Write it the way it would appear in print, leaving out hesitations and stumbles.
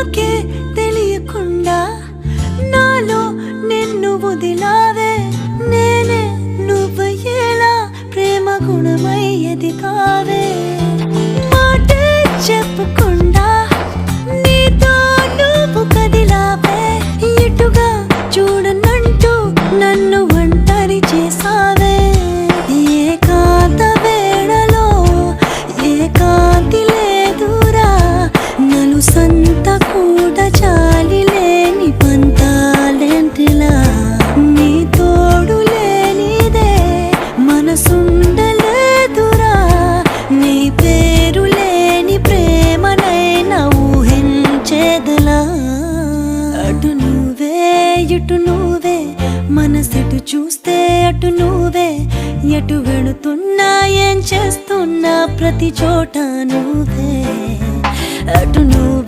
నాకే తెలియకుండా నాలో నిన్ను వదిలావే నేనే నువ్వయ్యేలా ప్రేమ గుణమయ్యేది కావే మాటే చెప్పకుండా నీతో నువ్వు కదిలావే ఇటుగా చూడనంటూ నన్ను ఒంటరి చేసావే ఏకాంత వేళలో ఏకాంతి లేదురా నలు సంత కూడా చాలి లేని పంతాలెంటిలా నీ తోడు లేనిదే మనసుండలేదురా నీ పేరు లేని ప్రేమనైనా ఊహించేదలా అటు నువ్వే ఇటు నువ్వే మనసెటు చూస్తే అటు నువ్వే ఎటు వెళుతున్నా ఏం చేస్తున్నా ప్రతి చోట నువ్వే అటు నువ్వే